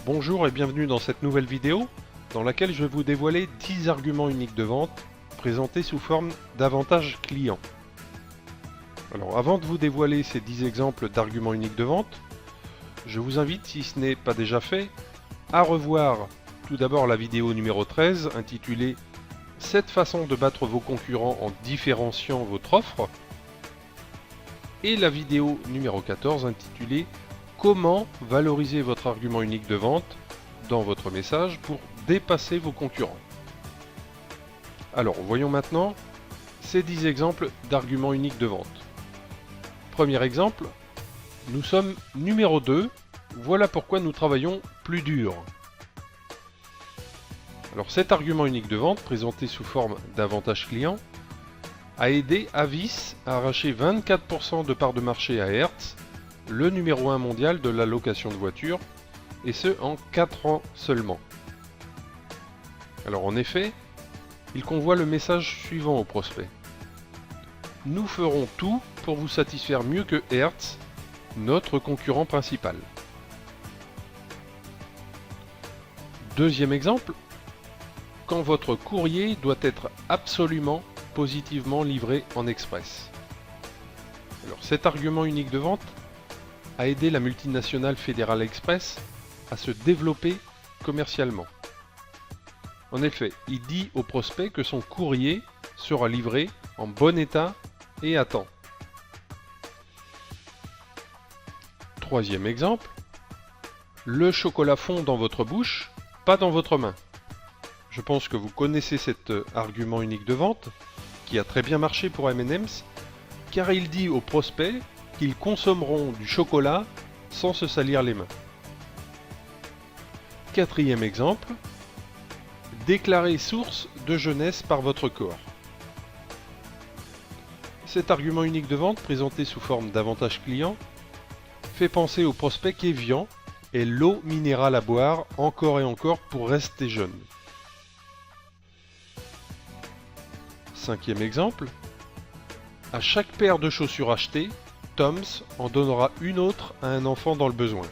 Bonjour et bienvenue dans cette nouvelle vidéo dans laquelle je vais vous dévoiler 10 arguments uniques de vente présentés sous forme d'avantages clients. Alors avant de vous dévoiler ces 10 exemples d'arguments uniques de vente, je vous invite, si ce n'est pas déjà fait, à revoir tout d'abord la vidéo numéro 13 intitulée 7 façons de battre vos concurrents en différenciant votre offre et la vidéo numéro 14 intitulée Comment valoriser votre argument unique de vente dans votre message pour dépasser vos concurrents. Alors, voyons maintenant ces 10 exemples d'arguments uniques de vente. Premier exemple, nous sommes numéro 2, voilà pourquoi nous travaillons plus dur. Alors cet argument unique de vente, présenté sous forme d'avantage client, a aidé Avis à arracher 24% de part de marché à Hertz, le numéro 1 mondial de la location de voitures, et ce en 4 ans seulement. Alors en effet, il convoie le message suivant au prospect. Nous ferons tout pour vous satisfaire mieux que Hertz, notre concurrent principal. Deuxième exemple, quand votre courrier doit être absolument positivement livré en express. Alors cet argument unique de vente a aidé la multinationale Federal Express à se développer commercialement. En effet, il dit au prospect que son courrier sera livré en bon état et à temps. Troisième exemple, le chocolat fond dans votre bouche, pas dans votre main. Je pense que vous connaissez cet argument unique de vente qui a très bien marché pour M&M's car il dit aux prospects qu'ils consommeront du chocolat sans se salir les mains. Quatrième exemple, déclarer source de jeunesse par votre corps. Cet argument unique de vente, présenté sous forme d'avantage client, fait penser au prospect qu'Evian est l'eau minérale à boire encore et encore pour rester jeune. Cinquième exemple, à chaque paire de chaussures achetées, Toms en donnera une autre à un enfant dans le besoin.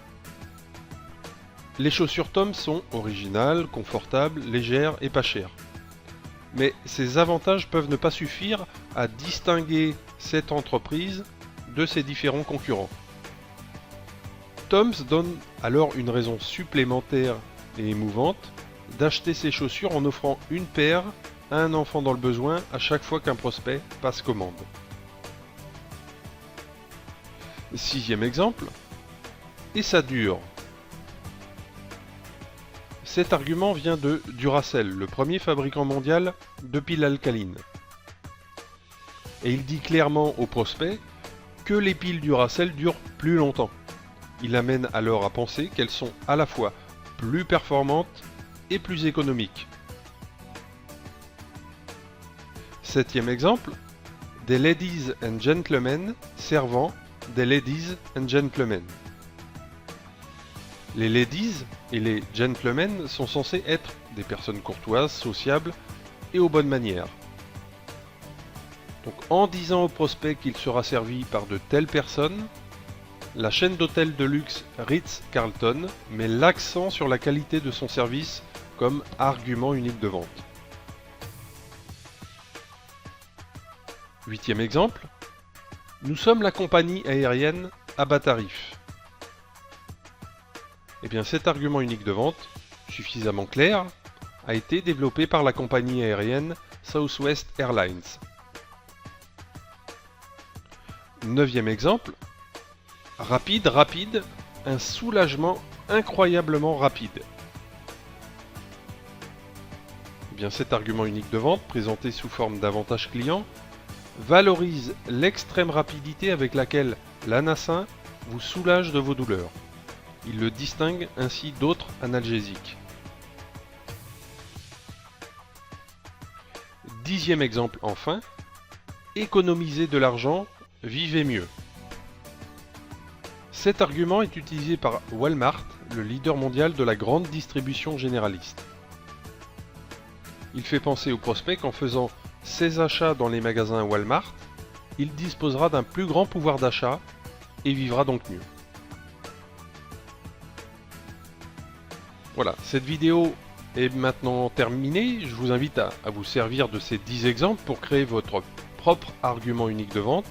Les chaussures Toms sont originales, confortables, légères et pas chères. Mais ces avantages peuvent ne pas suffire à distinguer cette entreprise de ses différents concurrents. Toms donne alors une raison supplémentaire et émouvante d'acheter ses chaussures en offrant une paire à un enfant dans le besoin à chaque fois qu'un prospect passe commande. Sixième exemple, et ça dure. Cet argument vient de Duracell, le premier fabricant mondial de piles alcalines. Et il dit clairement aux prospects que les piles Duracell durent plus longtemps. Il amène alors à penser qu'elles sont à la fois plus performantes et plus économiques. Septième exemple, des ladies and gentlemen servant des ladies and gentlemen. Les ladies et les gentlemen sont censés être des personnes courtoises, sociables et aux bonnes manières. Donc en disant au prospect qu'il sera servi par de telles personnes, la chaîne d'hôtels de luxe Ritz-Carlton met l'accent sur la qualité de son service comme argument unique de vente. Huitième exemple, nous sommes la compagnie aérienne à bas tarif. Eh bien cet argument unique de vente, suffisamment clair, a été développé par la compagnie aérienne Southwest Airlines. Neuvième exemple, rapide, un soulagement incroyablement rapide. Eh bien cet argument unique de vente, présenté sous forme d'avantage client, valorise l'extrême rapidité avec laquelle l'anassin vous soulage de vos douleurs. Il le distingue ainsi d'autres analgésiques. Dixième exemple enfin, économisez de l'argent, vivez mieux. Cet argument est utilisé par Walmart, le leader mondial de la grande distribution généraliste. Il fait penser au prospect qu'en faisant ses achats dans les magasins Walmart, il disposera d'un plus grand pouvoir d'achat et vivra donc mieux. Voilà, cette vidéo est maintenant terminée. Je vous invite à vous servir de ces 10 exemples pour créer votre propre argument unique de vente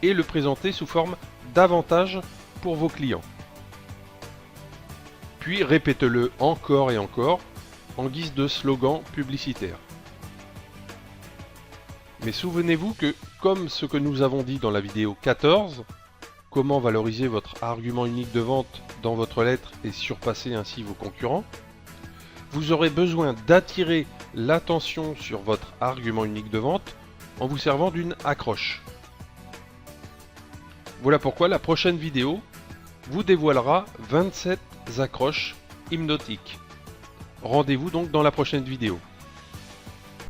et le présenter sous forme d'avantage pour vos clients. Puis répétez-le encore et encore en guise de slogan publicitaire. Mais souvenez-vous que, comme ce que nous avons dit dans la vidéo 14, comment valoriser votre argument unique de vente dans votre lettre et surpasser ainsi vos concurrents, vous aurez besoin d'attirer l'attention sur votre argument unique de vente en vous servant d'une accroche. Voilà pourquoi la prochaine vidéo vous dévoilera 27 accroches hypnotiques. Rendez-vous donc dans la prochaine vidéo.